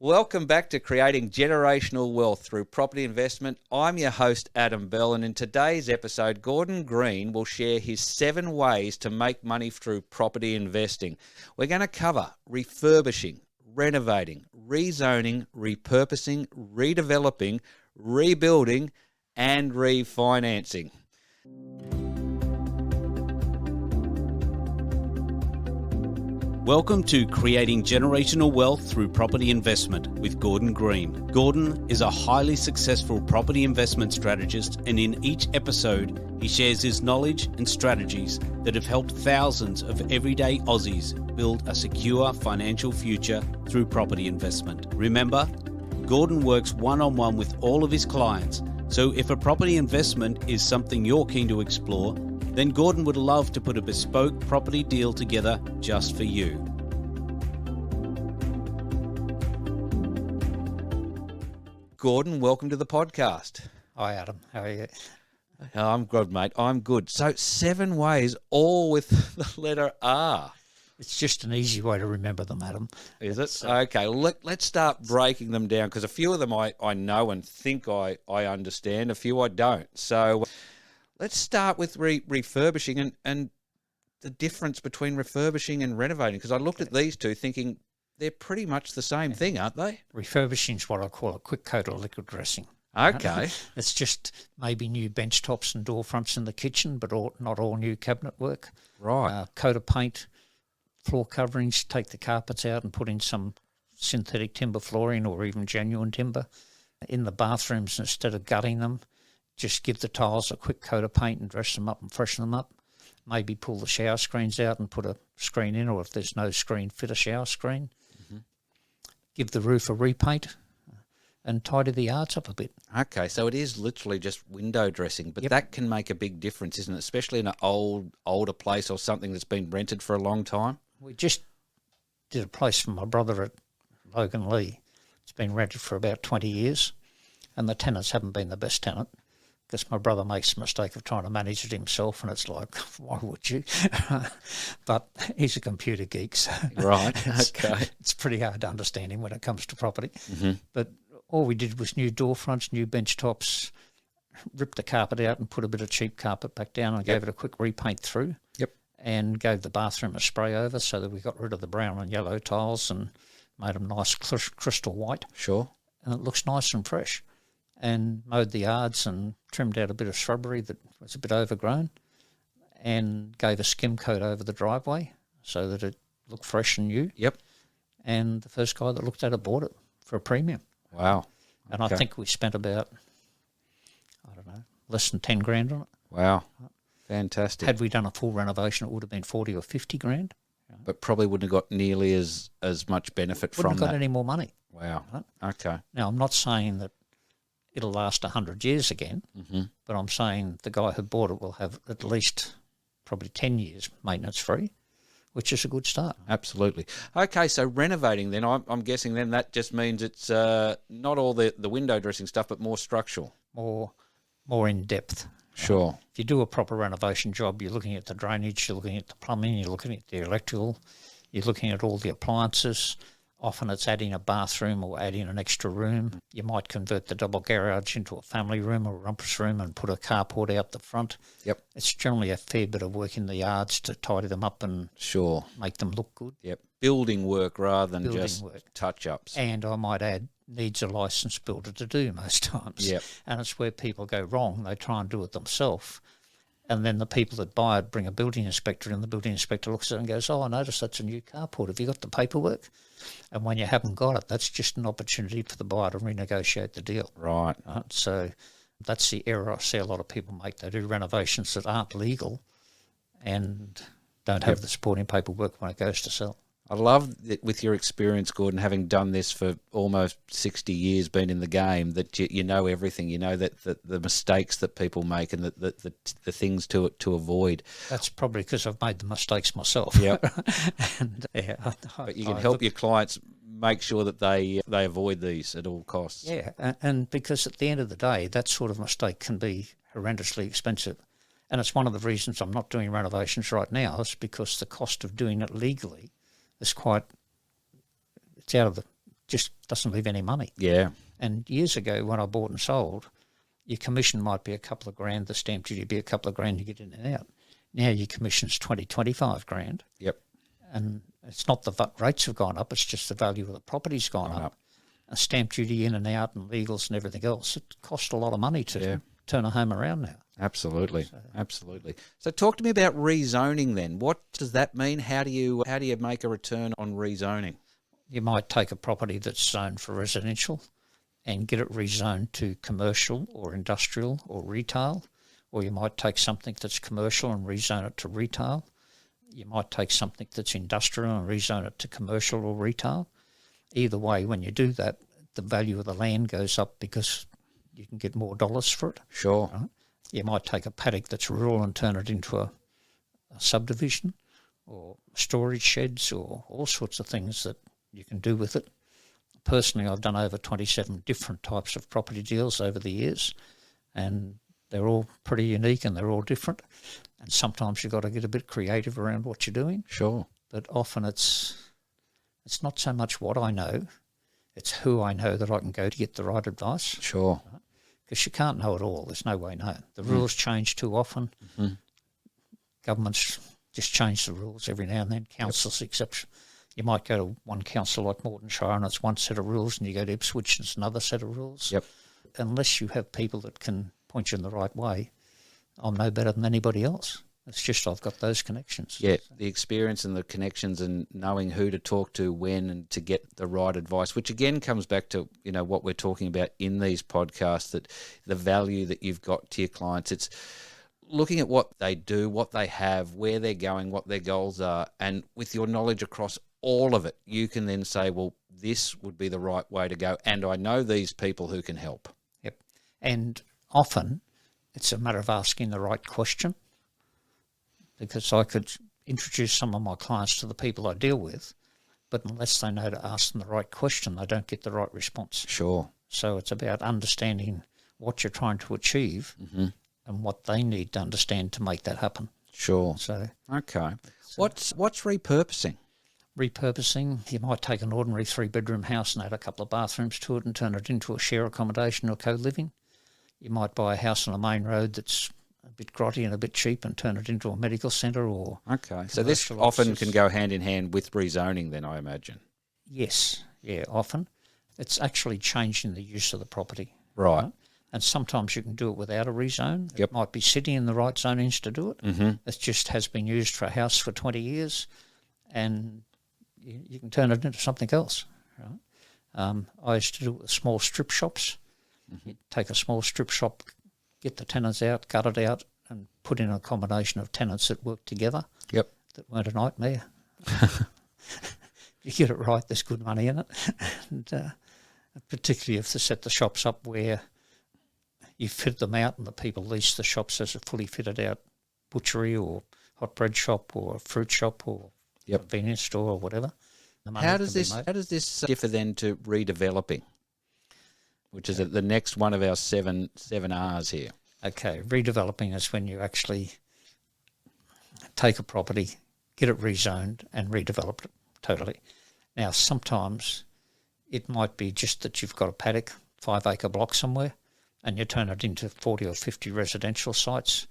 Welcome back to Creating Generational Wealth Through Property Investment. I'm your host, Adam Bell, and in today's episode, Gordon Green will share his 7 ways to make money through property investing. We're going to cover refurbishing, renovating, rezoning, repurposing, redeveloping, rebuilding, and refinancing. Welcome to Creating Generational Wealth Through Property Investment with Gordon Green. Gordon is a highly successful property investment strategist, and in each episode, he shares his knowledge and strategies that have helped thousands of everyday Aussies build a secure financial future through property investment. Remember, Gordon works one-on-one with all of his clients, so if a property investment is something you're keen to explore, then Gordon would love to put a bespoke property deal together just for you. Gordon, welcome to the podcast. Hi, Adam. How are you? I'm good, mate. I'm good. So 7 ways, all with the letter R. It's just an easy way to remember them, Adam. Is it? Okay, let's start breaking them down, because a few of them I know and think I understand, a few I don't. So let's start with refurbishing and the difference between refurbishing and renovating, because I looked at these two thinking they're pretty much the same thing, aren't they? Refurbishing is what I call a quick coat or liquid dressing. Okay. It's just maybe new bench tops and door fronts in the kitchen, but not all new cabinet work. Right. Coat of paint, floor coverings, take the carpets out and put in some synthetic timber flooring or even genuine timber. In the bathrooms, instead of gutting them, just give the tiles a quick coat of paint and dress them up and freshen them up. Maybe pull the shower screens out and put a screen in, or if there's no screen, fit a shower screen. Mm-hmm. Give the roof a repaint and tidy the yards up a bit. Okay, so it is literally just window dressing, but that can make a big difference, isn't it? Especially in an older place or something that's been rented for a long time. We just did a place for my brother at Logan Lee. It's been rented for about 20 years, and the tenants haven't been the best tenant, because my brother makes the mistake of trying to manage it himself, and it's like, why would you? But he's a computer geek, so right. Okay. It's pretty hard to understand him when it comes to property. Mm-hmm. But all we did was new door fronts, new bench tops, ripped the carpet out and put a bit of cheap carpet back down and gave it a quick repaint through. Yep. And gave the bathroom a spray over so that we got rid of the brown and yellow tiles and made them nice crystal white. Sure. And it looks nice and fresh. And mowed the yards and trimmed out a bit of shrubbery that was a bit overgrown, and gave a skim coat over the driveway so that it looked fresh and new. Yep. And the first guy that looked at it bought it for a premium. Wow. Okay. And I think we spent about, less than 10 grand on it. Wow. Fantastic. Had we done a full renovation, it would have been 40 or 50 grand. But probably wouldn't have got nearly as much benefit from that. Wouldn't have got any more money. Wow. Right? Okay. Now, I'm not saying that it'll last 100 years again, but I'm saying the guy who bought it will have at least probably 10 years maintenance free, which is a good start. Absolutely. Okay, so renovating then, I'm guessing then that just means it's not all the window dressing stuff, but more structural. More in depth. Sure. If you do a proper renovation job, you're looking at the drainage, you're looking at the plumbing, you're looking at the electrical, you're looking at all the appliances. Often it's adding a bathroom or adding an extra room. You might convert the double garage into a family room or a rumpus room and put a carport out the front. Yep. It's generally a fair bit of work in the yards to tidy them up and make them look good. Yep. Building work rather than just touch-ups. And I might add, needs a licensed builder to do most times. Yep. And it's where people go wrong. They try and do it themselves. And then the people that buy it bring a building inspector, and the building inspector looks at it and goes, I noticed that's a new carport. Have you got the paperwork? And when you haven't got it, that's just an opportunity for the buyer to renegotiate the deal. Right. So that's the error I see a lot of people make. They do renovations that aren't legal and don't have the supporting paperwork when it goes to sell. I love that with your experience, Gordon, having done this for almost 60 years, been in the game, that you know everything. You know that the mistakes that people make and the things to avoid. That's probably because I've made the mistakes myself. Yeah. But you can help your clients make sure that they avoid these at all costs. Yeah, and because at the end of the day, that sort of mistake can be horrendously expensive. And it's one of the reasons I'm not doing renovations right now, is because the cost of doing it legally is it's just doesn't leave any money. Yeah. And years ago when I bought and sold, your commission might be a couple of grand, the stamp duty be a couple of grand, you get in and out. Now your commission's 20, 25 grand. Yep. And it's not the rates have gone up, it's just the value of the property's gone up. A stamp duty in and out and legals and everything else, it costs a lot of money to turn a home around now. Absolutely. Absolutely. So talk to me about rezoning then. What does that mean? How do you make a return on rezoning? You might take a property that's zoned for residential and get it rezoned to commercial or industrial or retail, or you might take something that's commercial and rezone it to retail. You might take something that's industrial and rezone it to commercial or retail. Either way, when you do that, the value of the land goes up because you can get more dollars for it. Sure. Right? You might take a paddock that's rural and turn it into a subdivision or storage sheds or all sorts of things that you can do with it. Personally, I've done over 27 different types of property deals over the years, and they're all pretty unique and they're all different. And sometimes you've got to get a bit creative around what you're doing. Sure. But often it's not so much what I know, it's who I know that I can go to get the right advice. Sure. Because you can't know it all. There's no way knowing. The rules change too often. Mm-hmm. Governments just change the rules every now and then. Councils, except you might go to one council like Mortonshire and it's one set of rules, and you go to Ipswich and it's another set of rules. Yep. Unless you have people that can point you in the right way, I'm no better than anybody else. It's just I've got those connections. Yeah, the experience and the connections and knowing who to talk to when and to get the right advice, which again comes back to, what we're talking about in these podcasts, that the value that you've got to your clients. It's looking at what they do, what they have, where they're going, what their goals are, and with your knowledge across all of it, you can then say, well, this would be the right way to go, and I know these people who can help. Yep. And often it's a matter of asking the right question, because I could introduce some of my clients to the people I deal with, but unless they know to ask them the right question, they don't get the right response. Sure. So it's about understanding what you're trying to achieve and what they need to understand to make that happen. Sure. So okay. What's repurposing? Repurposing, you might take an ordinary 3-bedroom house and add a couple of bathrooms to it and turn it into a share accommodation or co-living. You might buy a house on a main road that's a bit grotty and a bit cheap and turn it into a medical centre or... Okay, so this often can go hand in hand with rezoning then, I imagine. Yes, yeah, often. It's actually changing the use of the property. Right. And sometimes you can do it without a rezone. Yep. It might be sitting in the right zonings to do it. Mm-hmm. It just has been used for a house for 20 years and you can turn it into something else. Right? I used to do it with small strip shops. You'd take a small strip shop, get the tenants out, gut it out, and put in a combination of tenants that work together. Yep. That weren't a nightmare. You get it right, there's good money in it. And particularly if they set the shops up where you fit them out and the people lease the shops as a fully fitted out butchery or hot bread shop or a fruit shop or convenience store or whatever. How does this differ then to redeveloping, which is the next one of our seven R's here? Okay, redeveloping is when you actually take a property, get it rezoned and redevelop it totally. Now, sometimes it might be just that you've got a paddock, 5-acre block somewhere, and you turn it into 40 or 50 residential sites.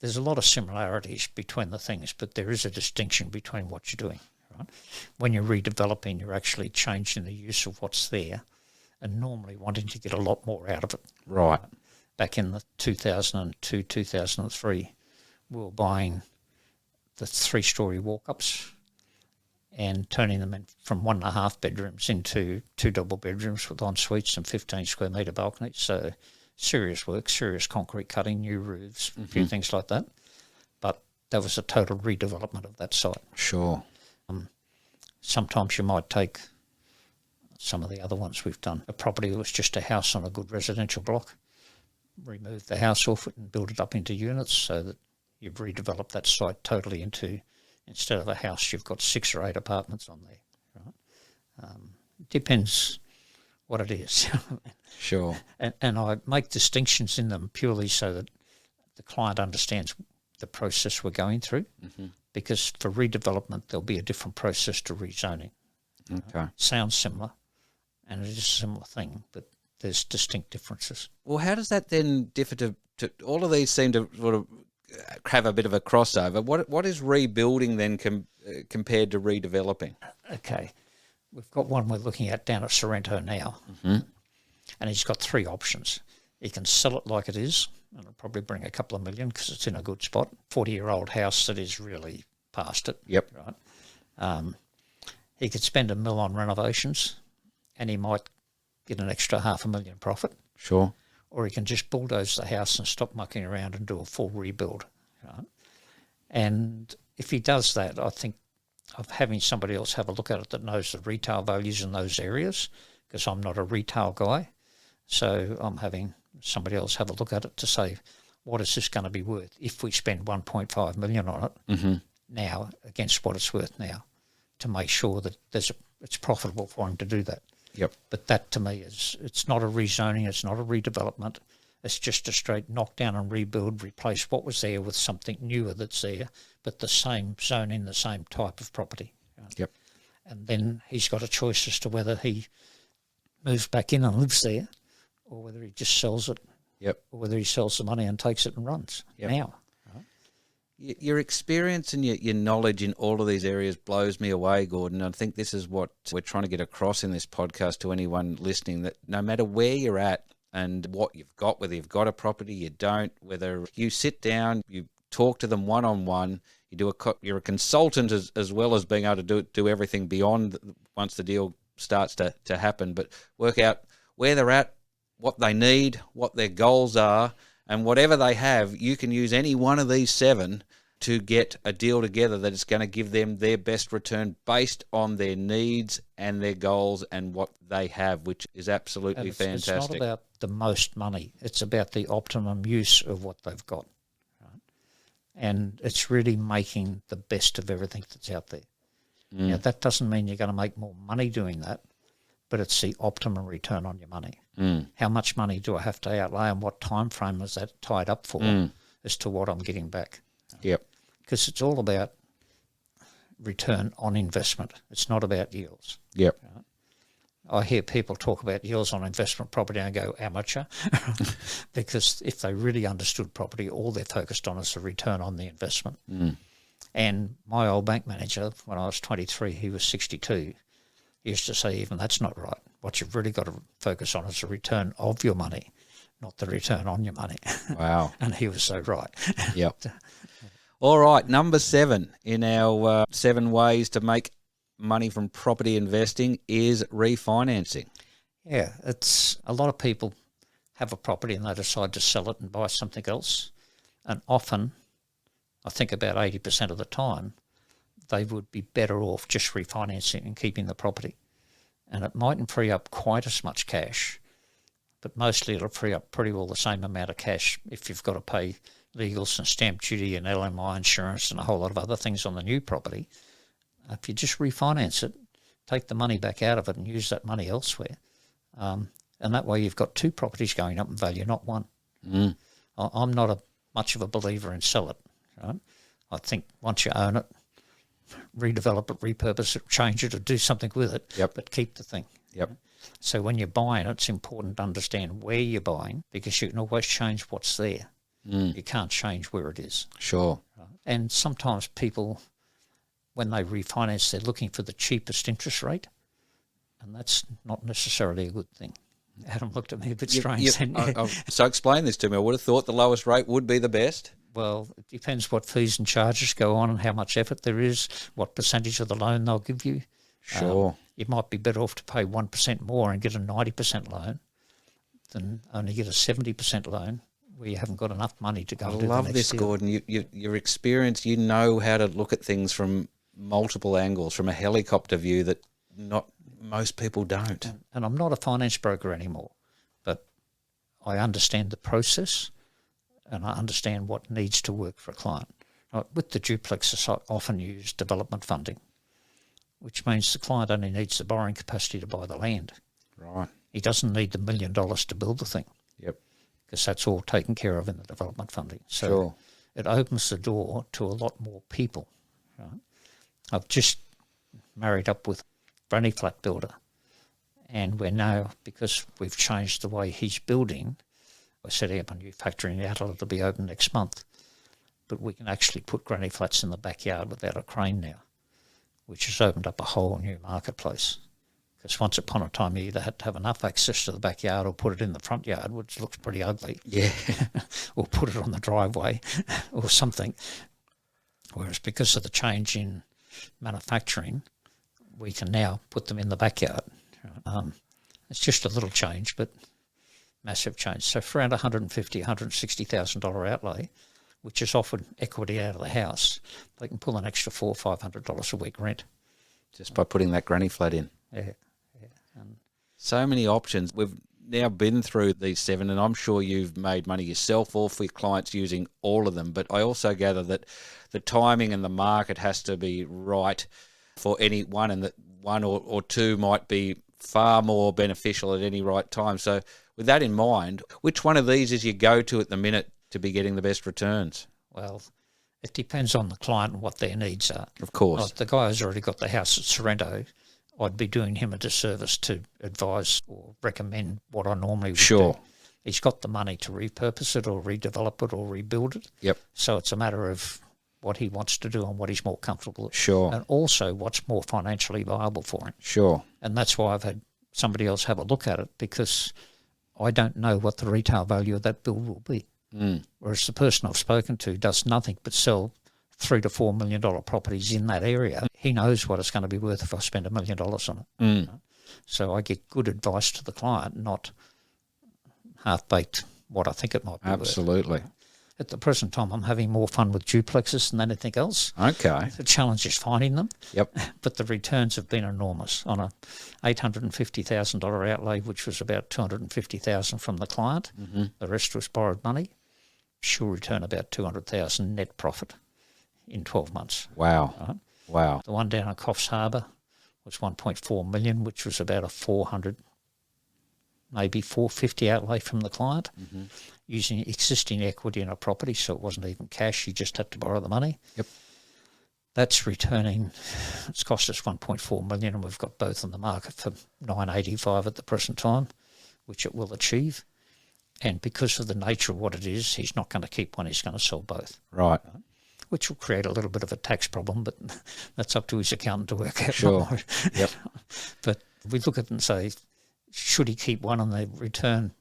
There's a lot of similarities between the things, but there is a distinction between what you're doing. Right? When you're redeveloping, you're actually changing the use of what's there and normally wanting to get a lot more out of it. Right. Back in the 2002, 2003, we were buying the 3-storey walk-ups and turning them in from 1.5 bedrooms into 2 double bedrooms with en suites and 15 square metre balconies. So serious work, serious concrete cutting, new roofs, a few things like that. But that was a total redevelopment of that site. Sure. Sometimes you might take some of the other ones we've done. A property that was just a house on a good residential block, remove the house off it and build it up into units so that you've redeveloped that site totally into, instead of a house, you've got 6 or 8 apartments on there. Right? Depends what it is. Sure. And I make distinctions in them purely so that the client understands the process we're going through, because for redevelopment there'll be a different process to rezoning. Okay. Sounds similar, and it is a similar thing, but there's distinct differences. Well, how does that then differ to all of these seem to sort of have a bit of a crossover? What is rebuilding then compared to redeveloping? Okay, we've got one we're looking at down at Sorrento now, and he's got three options. He can sell it like it is, and it'll probably bring a couple of million because it's in a good spot. 40-year-old house that is really past it. Yep. Right. He could spend $1 million on renovations, and he might get an extra $500,000 profit. Sure. Or he can just bulldoze the house and stop mucking around and do a full rebuild. Right? And if he does that, I think of having somebody else have a look at it that knows the retail values in those areas, because I'm not a retail guy. So I'm having somebody else have a look at it to say, what is this going to be worth if we spend $1.5 million on it now against what it's worth now, to make sure that it's profitable for him to do that. Yep. But that to me it's not a rezoning, it's not a redevelopment. It's just a straight knock down and rebuild, replace what was there with something newer that's there, but the same zone in the same type of property. Right? Yep. And then he's got a choice as to whether he moves back in and lives there, or whether he just sells it. Yep. Or whether he sells the money and takes it and runs now. Your experience and your knowledge in all of these areas blows me away, Gordon. I think this is what we're trying to get across in this podcast to anyone listening, that no matter where you're at and what you've got, whether you've got a property, you don't, whether you sit down, you talk to them one-on-one, you're a consultant as well as being able to do everything beyond once the deal starts to happen, but work out where they're at, what they need, what their goals are, and whatever they have, you can use any one of these 7 to get a deal together that is going to give them their best return based on their needs and their goals and what they have, which is absolutely fantastic. It's not about the most money. It's about the optimum use of what they've got. Right? And it's really making the best of everything that's out there. Now, that doesn't mean you're going to make more money doing that, but it's the optimum return on your money. How much money do I have to outlay and what time frame is that tied up for as to what I'm getting back? Yep. Because it's all about return on investment. It's not about yields. Yep. Right? I hear people talk about yields on investment property and I go, amateur, because if they really understood property, all they're focused on is the return on the investment. And my old bank manager, when I was 23, he was 62, he used to say, even that's not right. What you've really got to focus on is the return of your money, not the return on your money. Wow. And he was so right. Yep. All right, number 7 in our 7 ways to make money from property investing is refinancing. Yeah, it's a lot of people have a property and they decide to sell it and buy something else. And often, I think about 80% of the time, they would be better off just refinancing and keeping the property. And it mightn't free up quite as much cash, but mostly it'll free up pretty well the same amount of cash if you've got to pay legals and stamp duty and LMI insurance and a whole lot of other things on the new property. If you just refinance it, take the money back out of it and use that money elsewhere. And that way you've got 2 properties going up in value, not 1. I'm not much of a believer in sell it. Right? I think once you own it, redevelop it, repurpose it, change it, or do something with it, but keep the thing. Yep. So when you're buying it, it's important to understand where you're buying, because you can always change what's there. You can't change where it is. Sure. Right? And sometimes people, when they refinance, they're looking for the cheapest interest rate, and that's not necessarily a good thing. Adam looked at me a bit strange. So explain this to me. I would have thought the lowest rate would be the best. Well, it depends what fees and charges go on and how much effort there is, what percentage of the loan they'll give you. Sure. You might be better off to pay 1% more and get a 90% loan than only get a 70% loan where you haven't got enough money to go and do the next I love this, deal. Gordon. Your experience, you know how to look at things from multiple angles, from a helicopter view that not most people don't. And I'm not a finance broker anymore, but I understand the process and I understand what needs to work for a client. With the duplexes, I often use development funding, which means the client only needs the borrowing capacity to buy the land. Right. He doesn't need the $1 million to build the thing. Yep. Because that's all taken care of in the development funding. So Sure. It opens the door to a lot more people. Right? I've just married up with a granny flat builder, And we're now, because we've changed the way he's building, we're setting up a new factory in the outlet that'll be open next month. But we can actually put granny flats in the backyard without a crane now, which has opened up a whole new marketplace. Because once upon a time, you either had to have enough access to the backyard or put it in the front yard, which looks pretty ugly. Yeah. Or put it on the driveway or something. Whereas because of the change in manufacturing, we can now put them in the backyard. It's just a little change, but massive change. So for around $150,000, $160,000 outlay, which is offered equity out of the house, they can pull an extra $400 or $500 a week rent. Just by putting that granny flat in. Yeah. So many options. We've now been through these 7, and I'm sure you've made money yourself or for your clients using all of them. But I also gather that the timing and the market has to be right for any one, and that one or two might be far more beneficial at any right time. So with that in mind, which one of these is your go-to at the minute to be getting the best returns? Well, it depends on the client and what their needs are. Of course. Like the guy who's already got the house at Sorrento, I'd be doing him a disservice to advise or recommend what I normally would Sure. do. He's got the money to repurpose it or redevelop it or rebuild it. Yep. So it's a matter of what he wants to do and what he's more comfortable with. Sure. And also what's more financially viable for him. Sure. And that's why I've had somebody else have a look at it, because I don't know what the retail value of that build will be. Whereas the person I've spoken to does nothing but sell $3 to $4 million properties in that area. He knows what it's going to be worth if I spend $1 million on it. So I get good advice to the client, not half-baked what I think it might be Absolutely. worth. At the present time, I'm having more fun with duplexes than anything else. Okay. The challenge is finding them. Yep. But the returns have been enormous on a $850,000 outlay, which was about $250,000 from the client. The rest was borrowed money. She'll return about $200,000 net profit in 12 months. Wow. Right? Wow. The one down in Coffs Harbour was $1.4 million, which was about a $400,000, maybe $450,000 outlay from the client, using existing equity in a property, so it wasn't even cash. You just had to borrow the money. Yep. That's returning. It's cost us $1.4 million, and we've got both on the market for $985 at the present time, which it will achieve. And because of the nature of what it is, he's not going to keep one. He's going to sell both. Right. Which will create a little bit of a tax problem, but that's up to his accountant to work out. Sure. Yep. But we look at it and say, should he keep one, and the return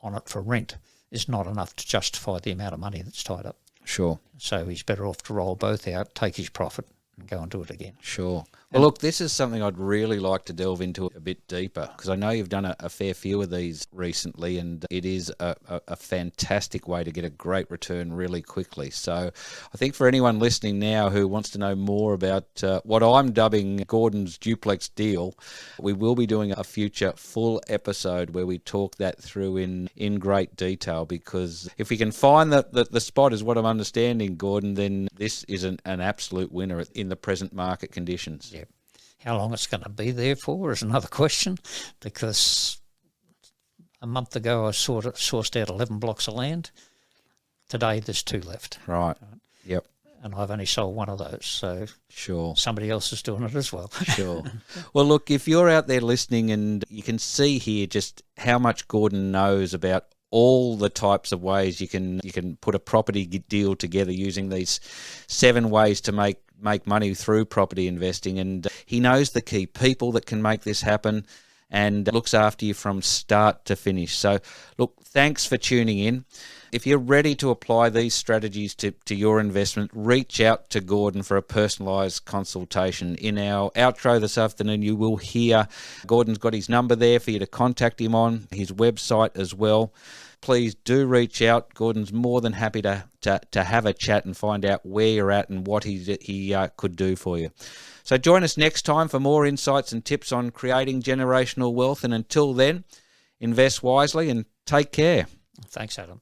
on it for rent is not enough to justify the amount of money that's tied up. Sure. So he's better off to roll both out, take his profit, and go and do it again. Sure. Well, look, this is something I'd really like to delve into a bit deeper, because I know you've done a fair few of these recently, and it is a fantastic way to get a great return really quickly. So I think for anyone listening now who wants to know more about what I'm dubbing Gordon's duplex deal, we will be doing a future full episode where we talk that through in great detail, because if we can find the spot is what I'm understanding, Gordon, then this is an absolute winner in the present market conditions. Yeah. How long it's going to be there for is another question, because a month ago I sourced out 11 blocks of land. Today there's 2 left. Right. Yep. And I've only sold one of those, so Sure. somebody else is doing it as well. Sure. Well, look, if you're out there listening, and you can see here just how much Gordon knows about all the types of ways you can put a property deal together using these 7 ways to make money through property investing, and he knows the key people that can make this happen and looks after you from start to finish. So look, thanks for tuning in. If you're ready to apply these strategies to your investment, reach out to Gordon for a personalised consultation. In our outro this afternoon, you will hear Gordon's got his number there for you to contact him on, his website as well. Please do reach out. Gordon's more than happy to have a chat and find out where you're at and what he could do for you. So join us next time for more insights and tips on creating generational wealth. And until then, invest wisely and take care. Thanks, Adam.